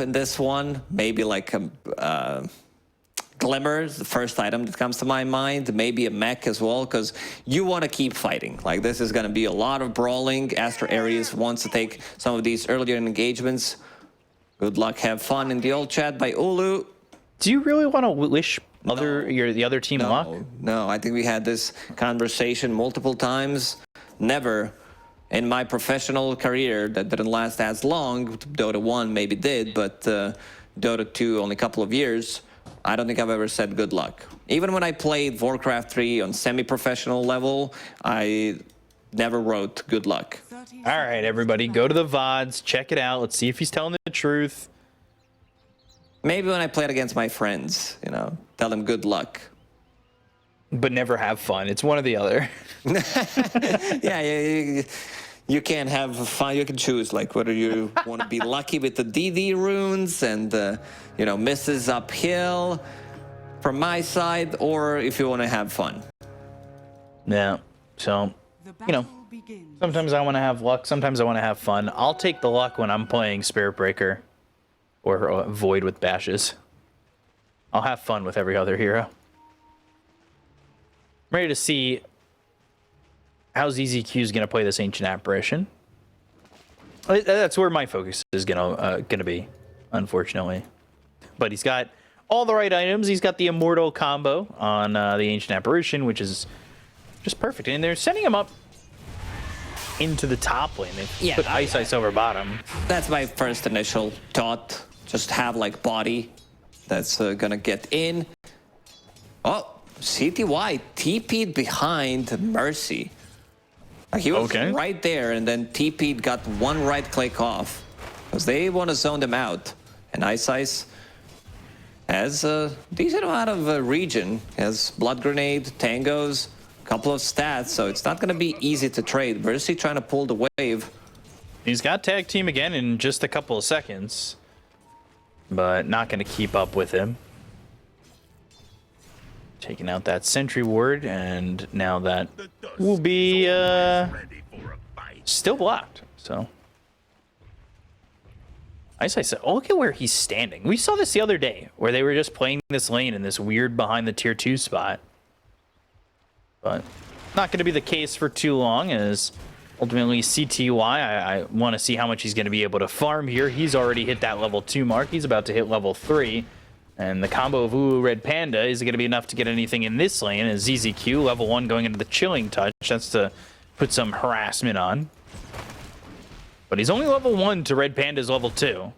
in this one. Maybe like a Glimmer, the first item that comes to my mind. Maybe a mech as well, because you want to keep fighting. Like, this is going to be a lot of brawling. Aster.Aries wants to take some of these earlier engagements. Good luck, have fun in the old chat by Ulu. Do you really want to wish the other team luck? No, I think we had this conversation multiple times. Never in my professional career, that didn't last as long. Dota 1 maybe did, but Dota 2 only a couple of years. I don't think I've ever said good luck. Even when I played Warcraft 3 on semi-professional level, I never wrote good luck. All right, everybody, go to the VODs, check it out. Let's see if he's telling the truth. Maybe when I played against my friends, you know, tell them good luck. But never have fun. It's one or the other. Yeah, you can't have fun. You can choose, like, whether you want to be lucky with the DD runes and, you know, misses uphill from my side, or if you want to have fun. Yeah, so, you know, sometimes I want to have luck, sometimes I want to have fun. I'll take the luck when I'm playing Spirit Breaker or Void with bashes. I'll have fun with every other hero. I'm ready to see how ZZQ is going to play this Ancient Apparition. That's where my focus is going to be, unfortunately. But he's got all the right items. He's got the Immortal combo on the Ancient Apparition, which is just perfect. And they're sending him up into the top lane. They put Ice over bottom. That's my first initial thought. Just have, like, body that's going to get in. Oh, CTY TP'd behind Mercy. He was right there, and then TP'd got one right click off, because they want to zone them out. And Ice has a decent amount of region. Has Blood Grenade, Tangos, a couple of stats, so it's not going to be easy to trade. Mercy trying to pull the wave. He's got tag team again in just a couple of seconds, but not going to keep up with him. Taking out that sentry ward, and now that will be still blocked. So Ice said, oh, look at where he's standing. We saw this the other day, where they were just playing this lane in this weird behind the tier 2 spot. But not going to be the case for too long, as ultimately CTY, I want to see how much he's going to be able to farm here. He's already hit that level 2 mark. He's about to hit level 3. And the combo of Ulu Red Panda is going to be enough to get anything in this lane. As ZZQ, level 1 going into the Chilling Touch. That's to put some harassment on. But he's only level 1 to Red Panda's level 2.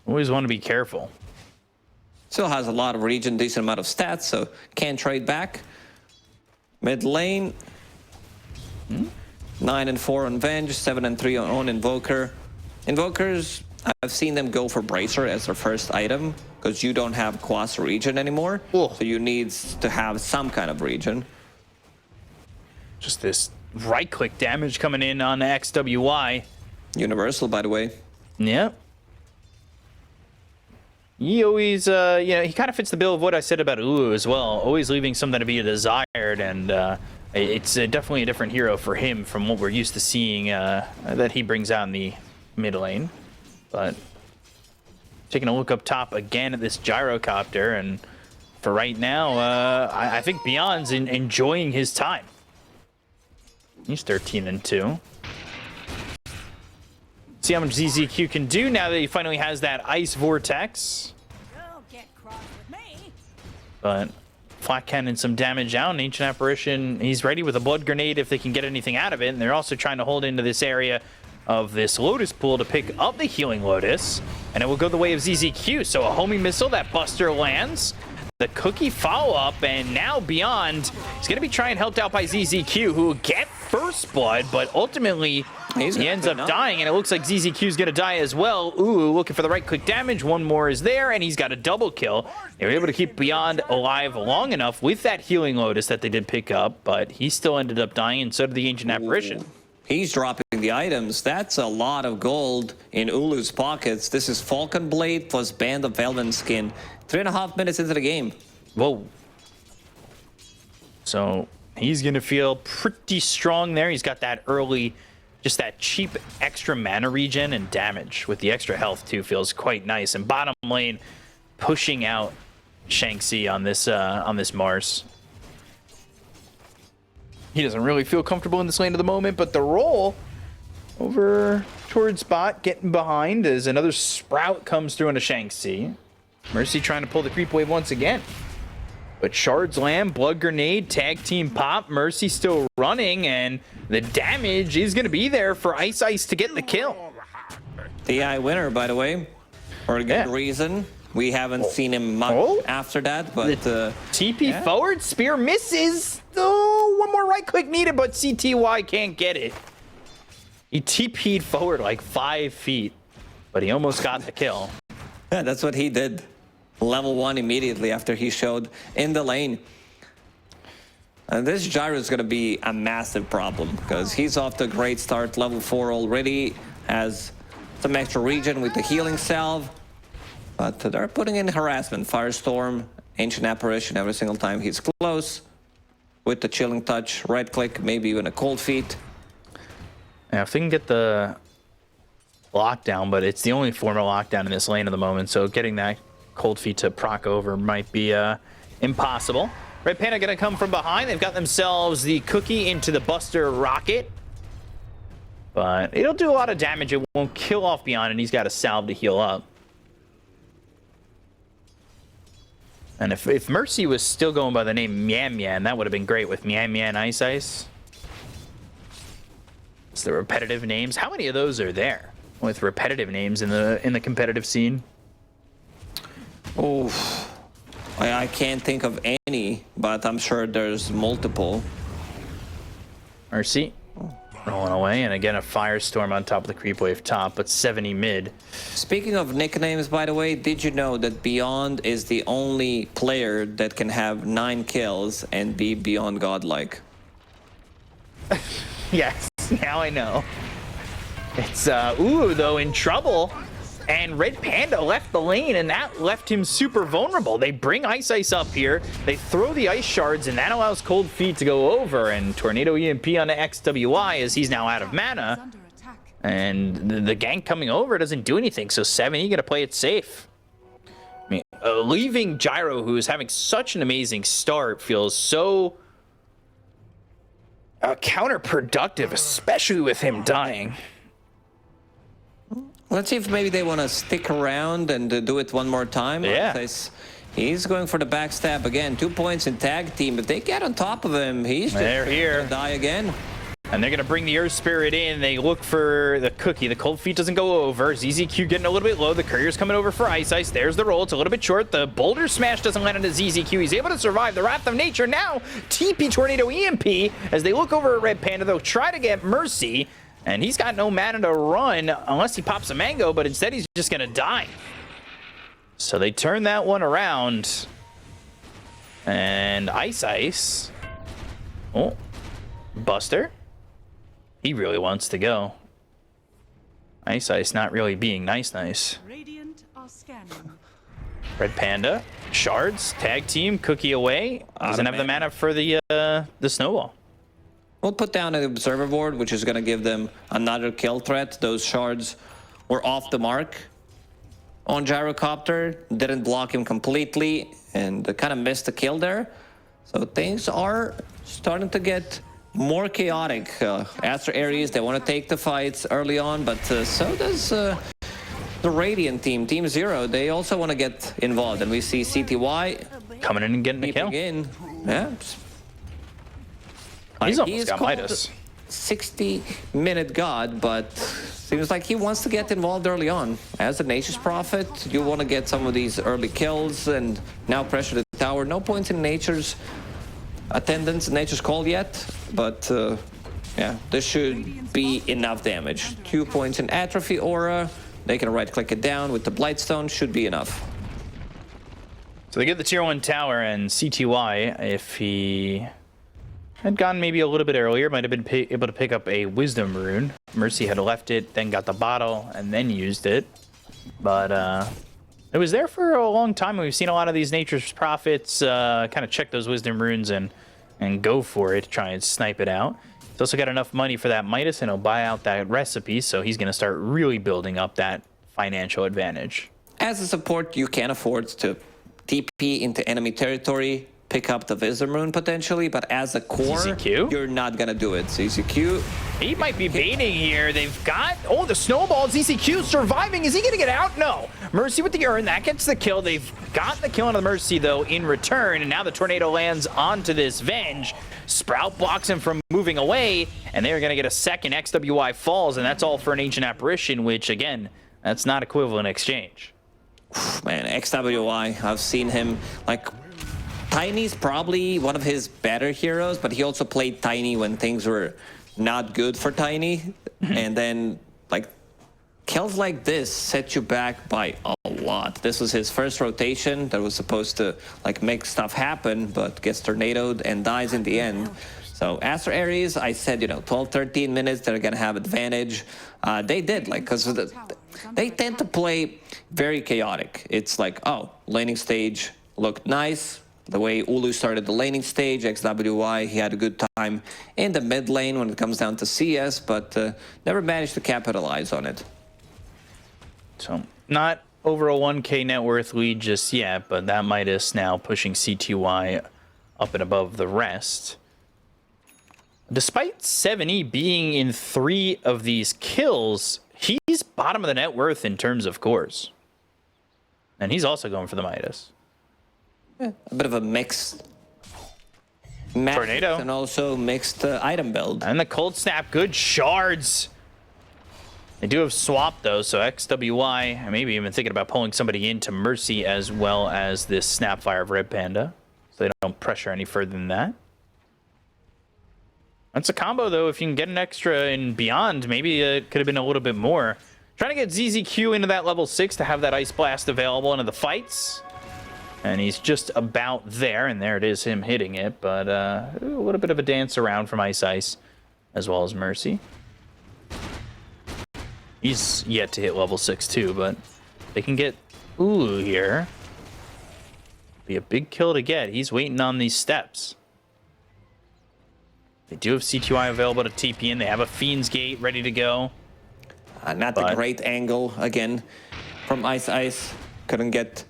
Always want to be careful. Still has a lot of region, decent amount of stats, so can't trade back. Mid lane. 9 and 4 on Venge, 7 and 3 on Invoker. Invokers, I've seen them go for Bracer as their first item, because you don't have Quas region anymore. So you need to have some kind of region. Just this right-click damage coming in on XWY. Universal, by the way. Yep. He always, you know, he kind of fits the bill of what I said about Ulu as well. Always leaving something to be desired, and it's definitely a different hero for him from what we're used to seeing that he brings out in the mid lane. But taking a look up top again at this gyrocopter, and for right now, I think Beyond's enjoying his time. He's 13 and 2. See how much ZZQ can do now that he finally has that Ice Vortex. But Flat Cannon some damage out, and Ancient Apparition, he's ready with a Blood Grenade if they can get anything out of it. And they're also trying to hold into this area of this Lotus Pool to pick up the Healing Lotus. And it will go the way of ZZQ. So a homing missile, that Buster lands. The Cookie follow-up, and now Beyond is going to be trying helped out by ZZQ, who will get first blood, but ultimately he ends up dying, and it looks like ZZQ is going to die as well. Ooh, looking for the right-click damage. One more is there, and he's got a double kill. They were able to keep Beyond alive long enough with that Healing Lotus that they did pick up, but he still ended up dying, and so did the Ancient Apparition. He's dropping the items. That's a lot of gold in Ulu's pockets. This is Falcon Blade plus Band of Velvet Skin. 3.5 minutes into the game. Whoa. So he's going to feel pretty strong there. He's got that early just that cheap extra mana regen and damage with the extra health too feels quite nice. And bottom lane pushing out Shanxi on this Mars. He doesn't really feel comfortable in this lane at the moment, but the roll over towards bot, getting behind as another Sprout comes through into Shanxi. Mercy trying to pull the creep wave once again. But Shards land, Blood Grenade, Tag Team Pop, Mercy still running, and the damage is going to be there for Ice to get the kill. DI winner, by the way, for a good reason. We haven't seen him much after that, but... TP forward, spear misses. Oh, one more right click needed, but CTY can't get it. He TP'd forward like 5 feet, but he almost got the kill. Yeah, that's what he did. Level 1 immediately after he showed in the lane. And this Gyro is going to be a massive problem because he's off to a great start. Level 4 already, has some extra regen with the healing salve. But they're putting in harassment. Firestorm, Ancient Apparition every single time he's close. With the Chilling Touch, right click, maybe even a Cold Feet. Yeah, if they can get the lockdown, but it's the only form of lockdown in this lane at the moment, so getting that Cold Feet to proc over might be impossible. Red Panda gonna come from behind. They've got themselves the cookie into the Buster Rocket. But it'll do a lot of damage. It won't kill off Beyond, and he's got a salve to heal up. And if Mercy was still going by the name Mian Mian, that would have been great with Mian Mian Ice. It's the repetitive names. How many of those are there with repetitive names in the competitive scene? Oh, I can't think of any, but I'm sure there's multiple. Mercy rolling away, and again a Firestorm on top of the creep wave top, but 70 mid. Speaking of nicknames, by the way, did you know that Beyond is the only player that can have 9 kills and be Beyond godlike? Yes, now I know. It's Uru though in trouble, and Red Panda left the lane, and that left him super vulnerable. They bring Ice up here, they throw the Ice Shards, and that allows Cold Feet to go over, and Tornado EMP on the XWI as he's now out of mana. And the gank coming over doesn't do anything, so 7E gonna play it safe. I mean, leaving Gyro, who is having such an amazing start, feels so counterproductive, especially with him dying. Let's see if maybe they want to stick around and do it one more time. Yeah. He's going for the backstab again. 2 points in tag team. If they get on top of him, he's just gonna die again. And they're going to bring the Earth Spirit in. They look for the cookie. The Cold Feet doesn't go over. ZZQ getting a little bit low. The Courier's coming over for Ice. There's the roll. It's a little bit short. The Boulder Smash doesn't land on the ZZQ. He's able to survive the Wrath of Nature. Now, TP Tornado EMP. As they look over at Red Panda, they'll try to get Mercy. And he's got no mana to run unless he pops a mango, but instead he's just going to die. So they turn that one around. And Ice. Oh, Buster. He really wants to go. Ice not really being nice. Radiant are scanning. Red Panda, Shards, tag team, cookie away. Doesn't have the mana for the snowball. We'll put down an observer board, which is going to give them another kill threat. Those shards were off the mark on Gyrocopter. Didn't block him completely and kind of missed the kill there. So things are starting to get more chaotic. Aster.Aries, they want to take the fights early on, but so does the Radiant team, Team Zero. They also want to get involved. And we see CTY coming in and getting the kill. Yeah. He's almost got Midas. 60-minute god, but seems like he wants to get involved early on. As a Nature's Prophet, you want to get some of these early kills and now pressure the tower. No points in Nature's attendance, Nature's Call yet, but yeah, this should be enough damage. 2 points in Atrophy Aura. They can right-click it down with the Blightstone, should be enough. So they get the tier 1 tower, and CTY, if he had gone maybe a little bit earlier, might have been able to pick up a Wisdom Rune. Mercy had left it, then got the bottle, and then used it. But it was there for a long time. We've seen a lot of these Nature's Prophets kind of check those Wisdom Runes and go for it, try and snipe it out. He's also got enough money for that Midas, and he'll buy out that recipe, so he's going to start really building up that financial advantage. As a support, you can afford to TP into enemy territory, pick up the Visor Rune potentially, but as a core, ZZQ? you're not going to do it. ZZQ, He might be baiting here. They've got, oh, the snowball. ZCQ surviving. Is he going to get out? No. Mercy with the urn. That gets the kill. They've got the kill on the Mercy, though, in return. And now the tornado lands onto this Venge. Sprout blocks him from moving away. And they're going to get a second. XWI falls. And that's all for an Ancient Apparition, which, again, that's not equivalent exchange. man, XWI, I've seen him, like, Tiny's probably one of his better heroes, but he also played Tiny when things were not good for Tiny. And then, like, kills like this set you back by a lot. This was his first rotation that was supposed to, like, make stuff happen, but gets tornadoed and dies in the end. So Aster.Aries, I said, 12, 13 minutes, they're going to have advantage. They did, like, because they tend to play very chaotic. It's like, oh, laning stage looked nice. The way Ulu started the laning stage, XWI, he had a good time in the mid lane when it comes down to CS, but never managed to capitalize on it. So, not over a 1K net worth lead just yet, but that Midas now pushing CTY up and above the rest. Despite 7E being in 3 of these kills, he's bottom of the net worth in terms of cores. And he's also going for the Midas. A bit of a mixed Tornado. and also mixed item build. And the cold snap, good shards. They do have swap though, so XWI, maybe even thinking about pulling somebody into Mercy as well as this Snapfire of Red Panda, so they don't pressure any further than that. That's a combo though. If you can get an extra and beyond, maybe it could have been a little bit more. Trying to get ZZQ into that level 6 to have that Ice Blast available into the fights. And he's just about there, and there it is, him hitting it. But a little bit of a dance around from Ice Ice, as well as Mercy. He's yet to hit level 6 too, but they can get Ulu here. Be a big kill to get. He's waiting on these steps. They do have CTY available to TP in. They have a Fiend's Gate ready to go. Not the great angle, again, from Ice Ice. Couldn't get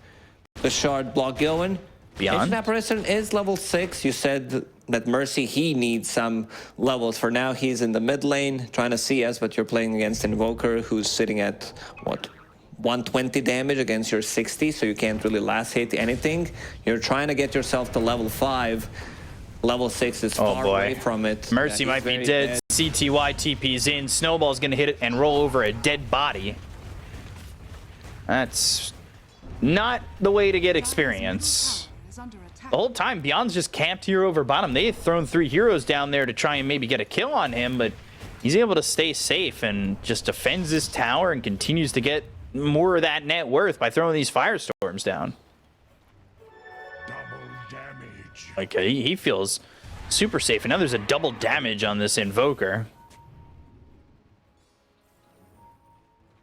the shard block going. Beyond? Ancient Apparition is level 6. You said that Mercy, he needs some levels. For now, he's in the mid lane trying to CS, but you're playing against Invoker, who's sitting at, what, 120 damage against your 60, so you can't really last hit anything. You're trying to get yourself to level 5. Level 6 is far away from it. Mercy might be dead. CTY TP's in. Snowball's going to hit it and roll over a dead body. That's not the way to get experience. The whole time, Beyond's just camped here over bottom. They had thrown 3 heroes down there to try and maybe get a kill on him, but he's able to stay safe and just defends this tower and continues to get more of that net worth by throwing these firestorms down. Like, he feels super safe. And now there's a double damage on this Invoker.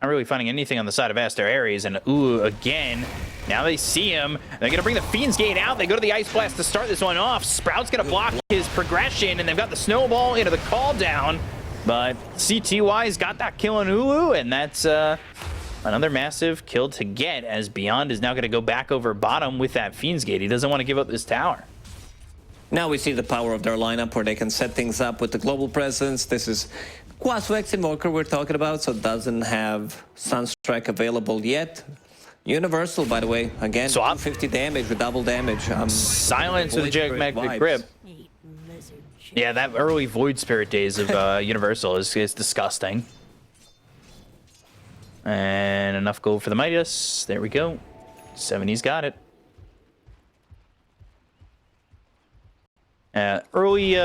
Not really finding anything on the side of Aster.Aries. And, ooh, again, now they see him. They're going to bring the Fiend's Gate out. They go to the Ice Blast to start this one off. Sprout's going to block his progression. And they've got the Snowball into the call down. But CTY's got that kill on Ulu. And that's another massive kill to get, as Beyond is now going to go back over bottom with that Fiend's Gate. He doesn't want to give up this tower. Now we see the power of their lineup where they can set things up with the global presence. This is Quaswex Invoker we're talking about, so it doesn't have Sunstrike available yet. Universal, by the way, again, 250 damage with double damage. Silence with the Geomagnetic Grip. Yeah, that early Void Spirit days of Universal is disgusting. And enough gold for the Midas. There we go. 70's got it. Early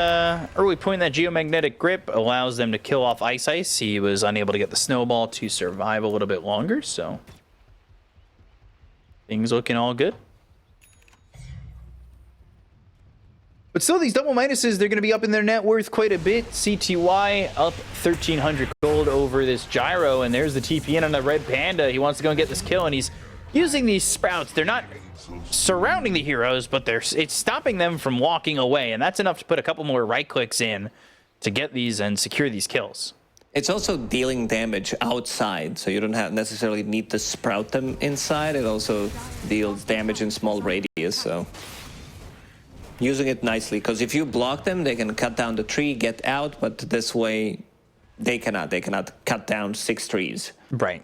point in that Geomagnetic Grip allows them to kill off Ice Ice. He was unable to get the Snowball to survive a little bit longer, so things looking all good. But still, these double Midases, they're going to be up in their net worth quite a bit. CTY up 1,300 gold over this Gyro, and there's the TP in on the Red Panda. He wants to go and get this kill, and he's using these Sprouts. They're not surrounding the heroes, but it's stopping them from walking away, and that's enough to put a couple more right clicks in to get these and secure these kills. It's also dealing damage outside, so you don't have necessarily need to sprout them inside. It also deals damage in small radius, so using it nicely. Because if you block them, they can cut down the tree, get out, but this way they cannot. They cannot cut down 6 trees. Right.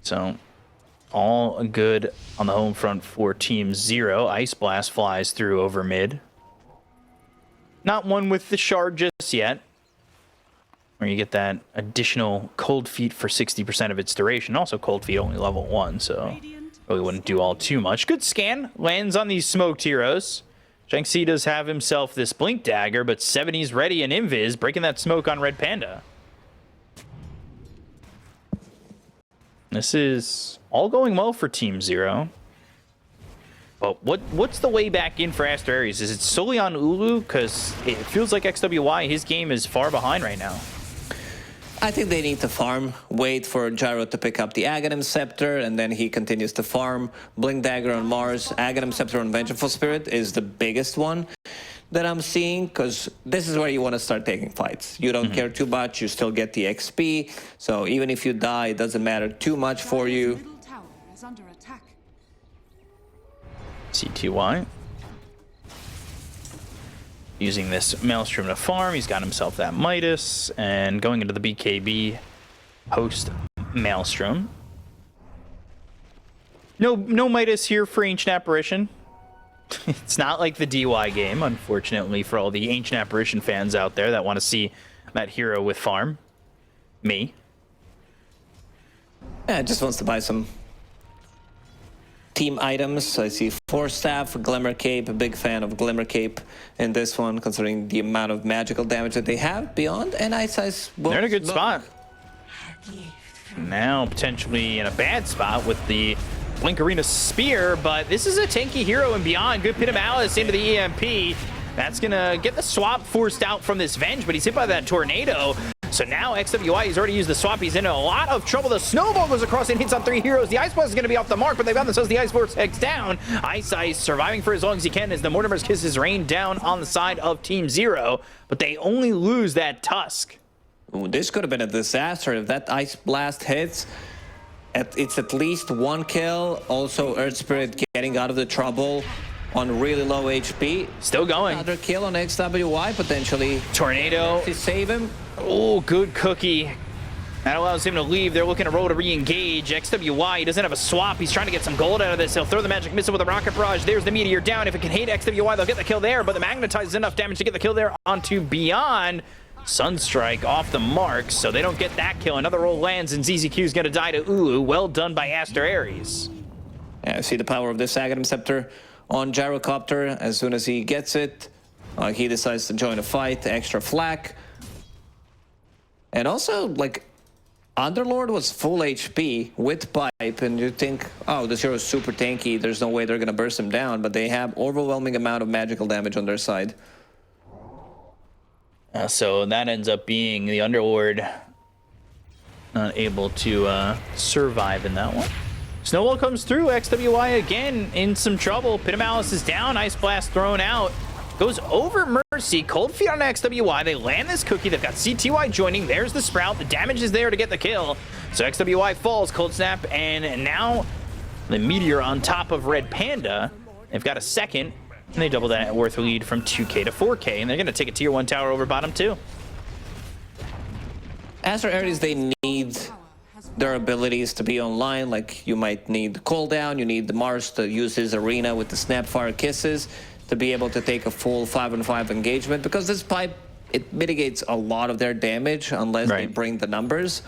So all good on the home front for Team 0. Ice Blast flies through over mid. Not one with the shard just yet, where you get that additional cold feet for 60% of its duration. Also, cold feet only level 1, so really wouldn't do all too much. Good scan. Lands on these smoked heroes. Shanxi does have himself this blink dagger, but 70's ready and invis, breaking that smoke on Red Panda. This is all going well for Team 0. But what's the way back in for Aster.Aries? Is it solely on Ulu? Because it feels like XWY, his game is far behind right now. I think they need to farm, wait for Gyro to pick up the Aghanim Scepter, and then he continues to farm. Blink Dagger on Mars, Aghanim Scepter on Vengeful Spirit is the biggest one that I'm seeing, because this is where you want to start taking fights. You don't care too much, you still get the XP, so even if you die, it doesn't matter too much for you. Middle tower is under attack. CTY. Using this Maelstrom to farm. He's got himself that Midas. And going into the BKB post Maelstrom. No Midas here for Ancient Apparition. It's not like the DY game, unfortunately, for all the Ancient Apparition fans out there that want to see that hero with farm. Me. Yeah, just wants to buy some team items. I see Force Staff, Glimmer Cape, a big fan of Glimmer Cape in this one, considering the amount of magical damage that they have beyond, and Ice Ice. They're in a good spot. Now potentially in a bad spot with the Blink Arena Spear, but this is a tanky hero and beyond. Good Pit of Malice into the EMP. That's gonna get the swap forced out from this Venge, but he's hit by that Tornado. So now XWI, he's already used the swap. He's in a lot of trouble. The Snowball goes across and hits on 3 heroes. The Ice Blast is going to be off the mark, but they've got themselves the Ice Vortex down. Ice surviving for as long as he can as the Mortimer's Kisses rain down on the side of Team 0, but they only lose that Tusk. Ooh, this could have been a disaster if that Ice Blast hits. It's at least 1 kill. Also, Earth Spirit getting out of the trouble on really low HP. Still going. Another kill on XWY, potentially. Tornado. To save him. Oh, good cookie. That allows him to leave. They're looking to roll to re-engage. XWY, he doesn't have a swap. He's trying to get some gold out of this. He'll throw the Magic Missile with a Rocket Barrage. There's the Meteor down. If it can hit XWY, they'll get the kill there, but the Magnetize is enough damage to get the kill there onto Beyond. Sunstrike off the mark, so they don't get that kill. Another roll lands, and ZZQ is going to die to Ulu. Well done by Aster.Aries. Yeah, see the power of this Aghanim Scepter on Gyrocopter. As soon as he gets it, he decides to join a fight. Extra flak. And also, like, Underlord was full HP with pipe, and you think, oh, this hero is super tanky. There's no way they're going to burst him down, but they have overwhelming amount of magical damage on their side. So that ends up being the Underlord not able to survive in that one. Snowball comes through. XWY again in some trouble. Pit of Malice is down. Ice Blast thrown out. Goes over Mercy. Cold Feet on XWY. They land this cookie. They've got CTY joining. There's the Sprout. The damage is there to get the kill. So XWY falls. Cold Snap. And now the Meteor on top of Red Panda. They've got a second. And they double that worth lead from 2K to 4K. And they're going to take a tier 1 tower over bottom 2. Aster.Aries, they need their abilities to be online. Like, you might need the cooldown. You need the Mars to use his arena with the Snapfire Kisses to be able to take a full 5-on-5 engagement, because this pipe, it mitigates a lot of their damage unless they bring the numbers.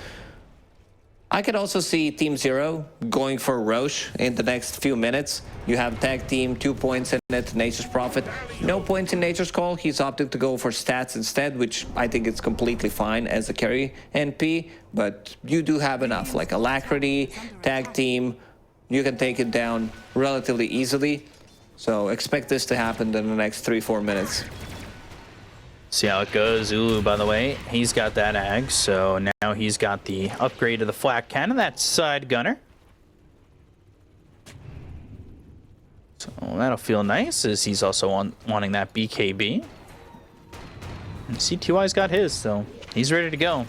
I could also see Team 0 going for Roche in the next few minutes. You have tag team, 2 points in it, Nature's Prophet. No points in Nature's Call. He's opted to go for stats instead, which I think is completely fine as a carry NP, but you do have enough, like Alacrity, tag team. You can take it down relatively easily. So expect this to happen in the next 3-4 minutes. See how it goes. Ulu, by the way, he's got that ag, so now he's got the upgrade to the flak cannon. That's side gunner. So that'll feel nice, as he's also wanting that BKB. CTY's got his, so he's ready to go.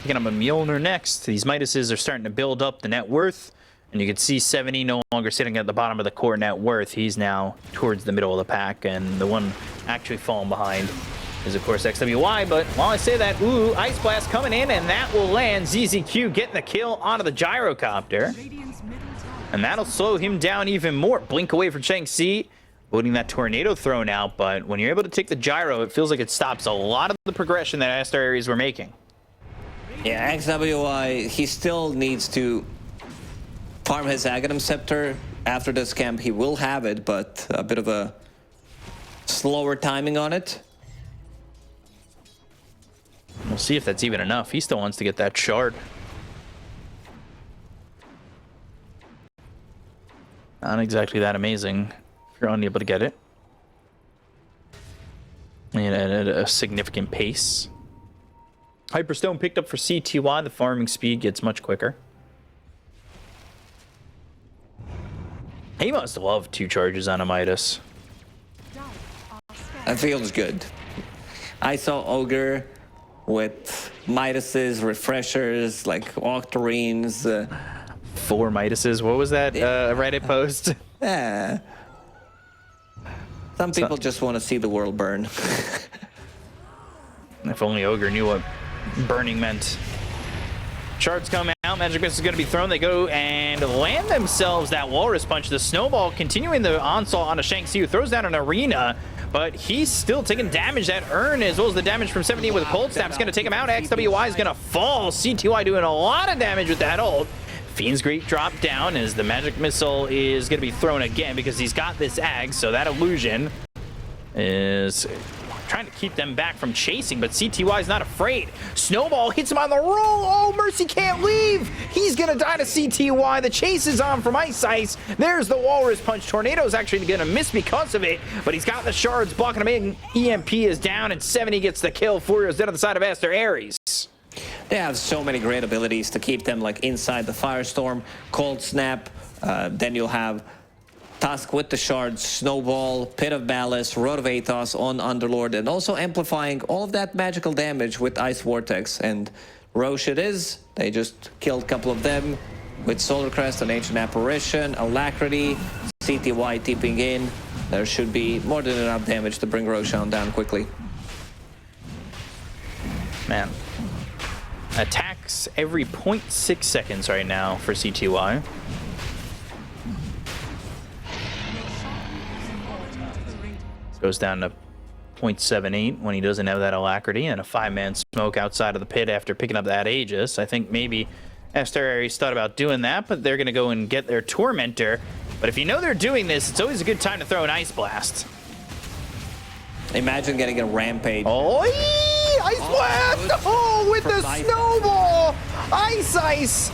Picking up a Mjolnir next. These Midases are starting to build up the net worth. And you can see 70 no longer sitting at the bottom of the core net worth. He's now towards the middle of the pack. And the one actually falling behind is, of course, XWY. But while I say that, ooh, Ice Blast coming in. And that will land ZZQ getting the kill onto the gyrocopter. And that'll slow him down even more. Blink away for Cheng-Si. Putting that tornado thrown out. But when you're able to take the gyro, it feels like it stops a lot of the progression that Aster.Aries were making. Yeah, XWY, he still needs to farm his Aghanim Scepter. After this camp, he will have it, but a bit of a slower timing on it. We'll see if that's even enough. He still wants to get that shard. Not exactly that amazing if you're unable to get it. And at a significant pace. Hyperstone picked up for CTY. The farming speed gets much quicker. He must love 2 charges on a Midas. That feels good. I saw Ogre with Midases, refreshers, like Octarines. 4 Midases. What was that Reddit post? Yeah. Some people just want to see the world burn. If only Ogre knew what burning meant. Shards come out. Magic Missile is going to be thrown. They go and land themselves that Walrus Punch. The Snowball continuing the onslaught on a Shang-Chi who throws down an Arena, but he's still taking damage. That Urn, as well as the damage from 17 with a Cold Snap, is going to take him out. XWY is going to fall. CTY doing a lot of damage with that ult. Fiend's Great drop down as the Magic Missile is going to be thrown again because he's got this Ag, so that illusion is trying to keep them back from chasing, but CTY is not afraid. Snowball hits him on the roll. Oh, Mercy can't leave. He's going to die to CTY. The chase is on from Ice. There's the Walrus Punch. Tornado's actually going to miss because of it, but he's got the shards blocking him in. EMP is down, and 70 gets the kill. Furio's dead on the side of Aster.Aries. They have so many great abilities to keep them like inside the Firestorm, Cold Snap, then you'll have Tusk with the shards, Snowball, Pit of Ballast, Rod of Athos on Underlord, and also amplifying all of that magical damage with Ice Vortex. And Roche it is. They just killed a couple of them with Solar Crest and Ancient Apparition, Alacrity, CTY tipping in. There should be more than enough damage to bring Roshan down quickly. Man. Attacks every 0.6 seconds right now for CTY. Goes down to 0.78 when he doesn't have that Alacrity, and a 5-man smoke outside of the pit after picking up that Aegis. I think maybe Aster.Aries thought about doing that, but they're going to go and get their Tormentor. But if you know they're doing this, it's always a good time to throw an Ice Blast. Imagine getting a Rampage. Oh, Ice Blast! Oh, with the Snowball! Ice!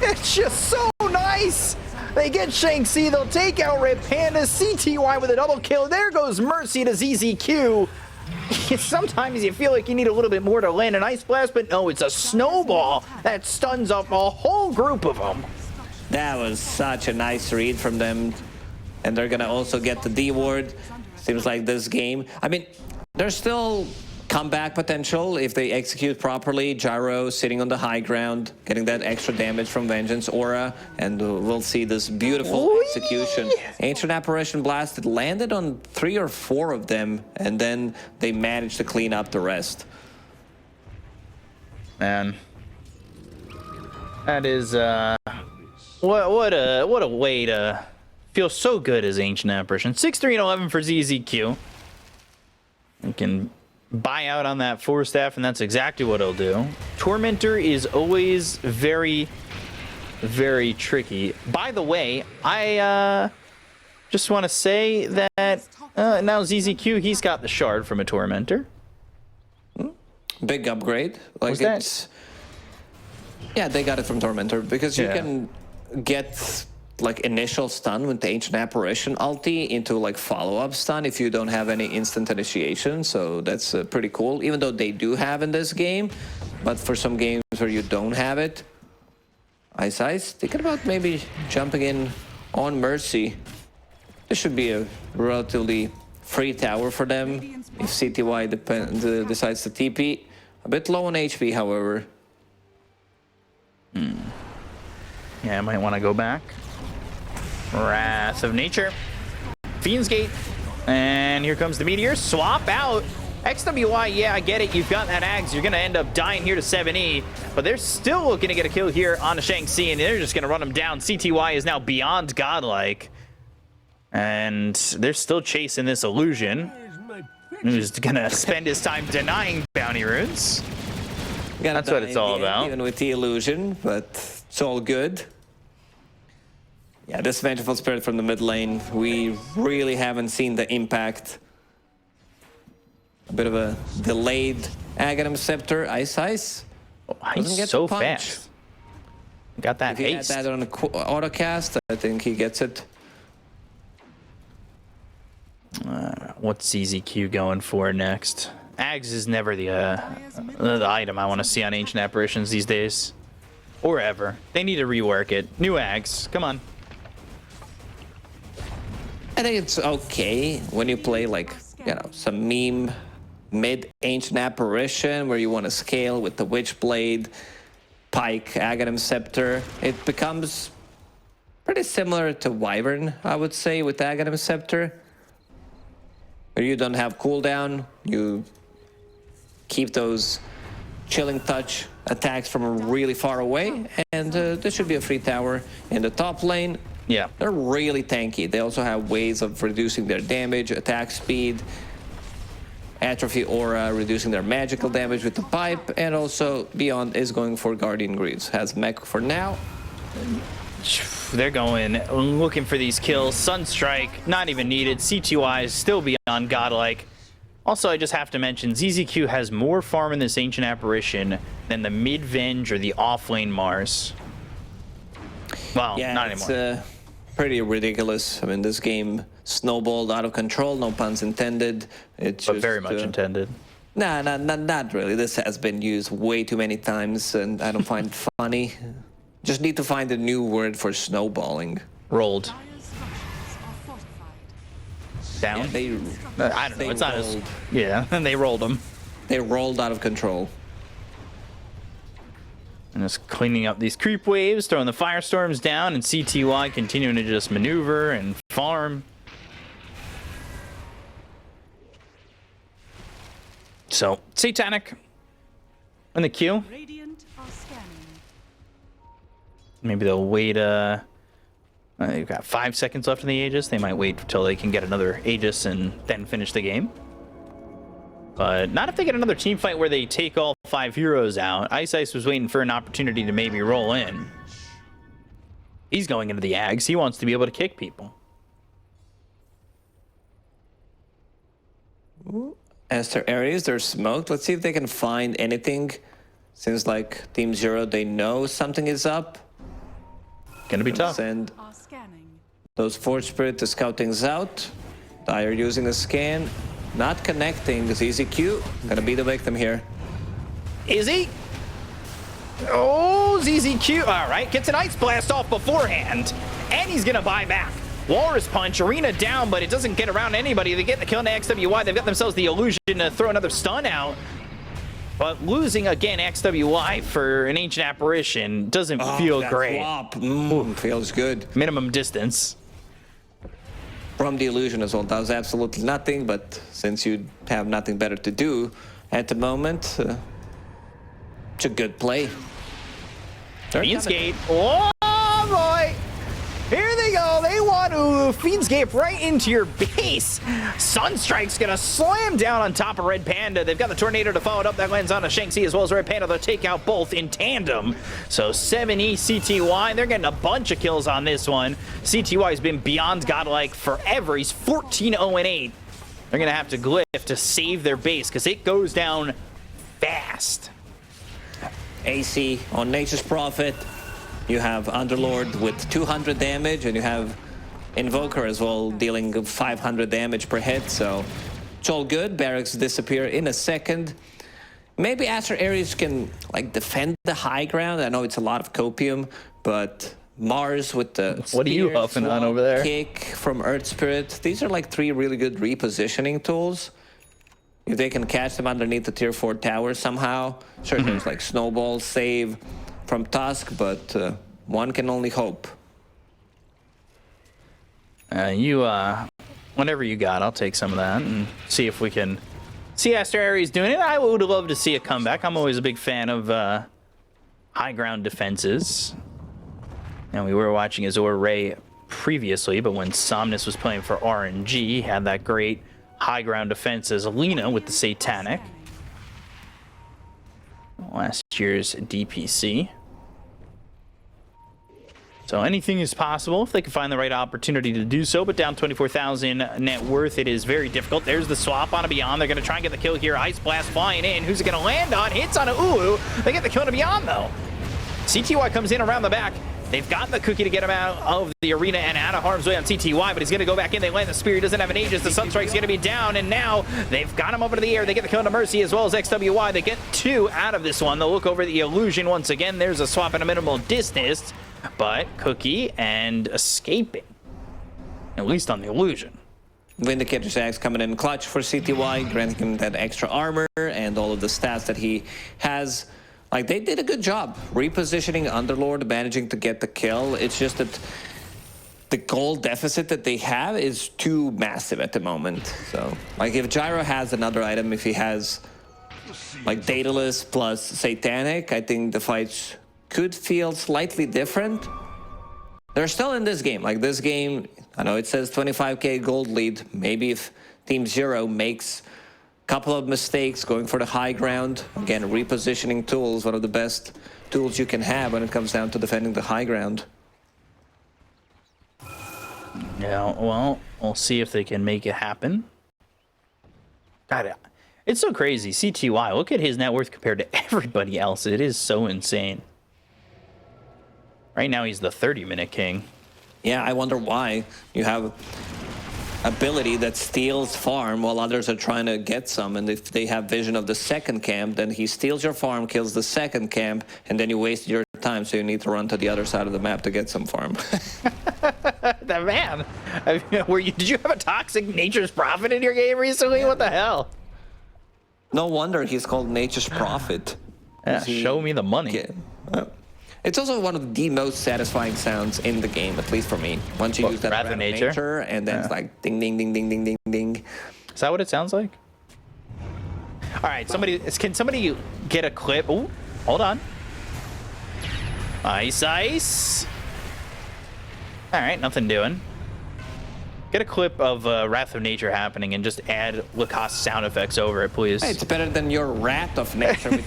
It's just so nice! They get Shang-Chi, they'll take out Red Panda, CTY with a double kill. There goes Mercy to ZZQ. Sometimes you feel like you need a little bit more to land an Ice Blast, but no, it's a Snowball that stuns up a whole group of them. That was such a nice read from them. And they're gonna also get the D ward. Seems like this game, I mean, there's still comeback potential if they execute properly. Gyro sitting on the high ground, getting that extra damage from Vengeance Aura, and we'll see this beautiful execution. Ancient Apparition Blast, it landed on 3 or 4 of them, and then they managed to clean up the rest. Man, that is what a way to feel so good as Ancient Apparition. 6-3-11 for ZZQ. You can buy out on that Force Staff, and that's exactly what it'll do. Tormentor is always very, very tricky. By the way, I just want to say that now ZZQ, he's got the shard from a Tormentor. Big upgrade. Like it's, yeah, they got it from Tormentor because you can get like initial stun with the Ancient Apparition ulti into like follow-up stun if you don't have any instant initiation, so that's pretty cool, even though they do have in this game. But for some games where you don't have it, Ice thinking about maybe jumping in on Mercy. This should be a relatively free tower for them if CTY decides to TP. A bit low on HP, however. Yeah, I might want to go back. Wrath of Nature. Fiend's Gate. And here comes the Meteor. Swap out. XWY, yeah, I get it. You've got that Ags. You're going to end up dying here to 7E. But they're still looking to get a kill here on a Shang-Chi, and they're just going to run him down. CTY is now beyond godlike. And they're still chasing this Illusion, who's going to spend his time denying bounty runes. That's what it's all about. Even with the Illusion, but it's all good. Yeah, this Vengeful Spirit from the mid lane, we really haven't seen the impact. A bit of a delayed Aghanim Scepter, Ice. Oh, he's so fast. Got that If he had that on an autocast, I think he gets it. What's CZQ going for next? Ags is never the item I want to see on Ancient Apparitions these days. Or ever. They need to rework it. New Ags. Come on. I think it's okay when you play, like, you know, some meme mid-Ancient Apparition where you want to scale with the Witchblade, Pike, Aghanim Scepter. It becomes pretty similar to Wyvern, I would say, with Aghanim Scepter. Where you don't have cooldown, you keep those Chilling Touch attacks from really far away, and there should be a free tower in the top lane. Yeah. They're really tanky. They also have ways of reducing their damage, attack speed, Atrophy Aura, reducing their magical damage with the pipe, and also Beyond is going for Guardian Greaves. Has mech for now. They're going, looking for these kills. Sunstrike, not even needed. CTY is still beyond godlike. Also, I just have to mention, ZZQ has more farm in this Ancient Apparition than the mid-Venge or the off-lane Mars. Well, Yeah, not anymore. It's pretty ridiculous. I mean, this game snowballed out of control, no puns intended. It's But just, very much intended. Nah, not really. This has been used way too many times, and I don't find it funny. Just need to find a new word for snowballing. Rolled. Dire's structures are fortified. Down? Yeah, I don't know. It's not as... rolled. Yeah, and they rolled them. They rolled out of control. And just cleaning up these creep waves, throwing the firestorms down, and CTY continuing to just maneuver and farm. So, Satanic in the queue. Radiant are scanning. Maybe they'll wait, they've got 5 seconds left in the Aegis. They might wait until they can get another Aegis and then finish the game. But not if they get another team fight where they take all 5 heroes out. Ice was waiting for an opportunity to maybe roll in. He's going into the Ags. He wants to be able to kick people. Aster.Aries, they're smoked. Let's see if they can find anything. Seems like Team Zero, they know something is up. Gonna be tough. Send Are scanning. those Forge Spirit to scout things out. Dire using a scan. Not connecting. ZZQ gonna be the victim here. Is he? Oh, ZZQ. All right, gets an Ice Blast off beforehand. And he's gonna buy back. Walrus Punch, Arena down, but it doesn't get around anybody. They get the kill into XWY. They've got themselves the illusion to throw another stun out. But losing again XWY for an Ancient Apparition doesn't feel great. Swap. Feels good. Minimum distance. From the illusion as well. Does absolutely nothing, but since you have nothing better to do at the moment, it's a good play. Fiend's Gate. Oh boy! Here they go. They want to Fiend's Gate right into your base. Sunstrike's gonna slam down on top of Red Panda. They've got the Tornado to follow it up. That lands on a Shang-Chi as well as Red Panda. They'll take out both in tandem. So 7E CTY. They're getting a bunch of kills on this one. CTY's been beyond godlike forever. He's 14-0-8. They're gonna have to glyph to save their base because it goes down fast. AC on Nature's Prophet. You have Underlord with 200 damage, and you have Invoker as well, dealing 500 damage per hit, so it's all good. Barracks disappear in a second. Maybe Aster.Aries can, like, defend the high ground. I know it's a lot of copium, but Mars with the What are you spear, huffing on swamp, over there? Kick from Earth Spirit. These are like 3 really good repositioning tools. If they can catch them underneath the tier 4 tower somehow. Sure, there's like Snowball, Save from Tusk, but one can only hope. Whatever you got, I'll take some of that and see if we can see Aster.Aries doing it. I would love to see a comeback. I'm always a big fan of high ground defenses. And we were watching Azure Ray previously, but when Somnus was playing for RNG, he had that great high ground defense as Alina with the Satanic. Last year's DPC. So anything is possible if they can find the right opportunity to do so, but down 24,000 net worth, it is very difficult. There's the swap on a Beyond. They're going to try and get the kill here. Ice Blast flying in. Who's it going to land on? Hits on a Ulu. They get the kill on a Beyond, though. CTY comes in around the back. They've got the cookie to get him out of the arena and out of harm's way on CTY, but he's going to go back in. They land the spear. He doesn't have an Aegis. The Sunstrike's going to be down, and now they've got him up into the air. They get the kill into Mercy as well as XWY. They get 2 out of this one. They'll look over the Illusion once again. There's a swap at a minimal distance, but Cookie and escaping, at least on the Illusion. Vindicator's Axe coming in clutch for CTY, granting him that extra armor and all of the stats that he has. Like, they did a good job repositioning Underlord, managing to get the kill. It's just that the goal deficit that they have is too massive at the moment. So, like, if Gyro has another item, if he has, like, Daedalus plus Satanic, I think the fights could feel slightly different. They're still in this game. Like, this game, I know it says 25k gold lead. Maybe if Team Zero makes couple of mistakes going for the high ground. Again, repositioning tools, one of the best tools you can have when it comes down to defending the high ground. Yeah, well, we'll see if they can make it happen. God, it's so crazy. CTY, look at his net worth compared to everybody else. It is so insane. Right now, he's the 30-minute king. Yeah, I wonder why. You have ability that steals farm while others are trying to get some, and if they have vision of the second camp, then he steals your farm, kills the second camp, and then you waste your time, so you need to run to the other side of the map to get some farm. That man, I mean, did you have a toxic Nature's Prophet in your game recently? What the hell? No wonder he's called Nature's Prophet. Yeah, show me the money. It's also one of the most satisfying sounds in the game, at least for me. Once you use that Wrath of Nature, and then it's like ding, ding, ding, ding, ding, ding, ding. Is that what it sounds like? All right, can somebody get a clip? Ooh, hold on. Ice, ice. All right, nothing doing. Get a clip of Wrath of Nature happening and just add Lacoste sound effects over it, please. Hey, it's better than your Wrath of Nature.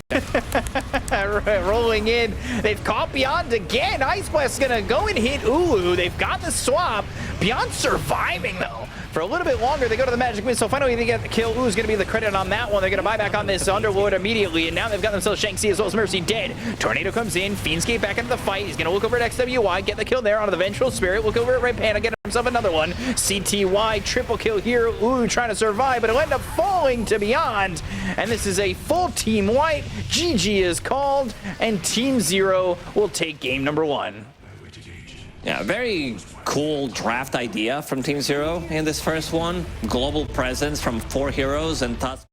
Rolling in. They've caught Beyond again. Ice Blast is going to go and hit Ulu. They've got the swap. Beyond surviving, though. For a little bit longer, they go to the Magic Missile. Finally, they get the kill. Ulu's going to be the credit on that one. They're going to buy back on this Underlord immediately, and now they've got themselves Shanxi as well as Mercy dead. Tornado comes in. Fiendscape back into the fight. He's going to look over at XWY, get the kill there on the Vengeful Spirit. Look over at Red Panda, get himself another one. CTY, triple kill here. Ulu trying to survive, but it'll end up falling to Beyond. And this is a full Team White. GG is called, and Team Zero will take game number 1. Yeah, very cool draft idea from Team Zero in this first one. Global presence from 4 heroes and Tusk.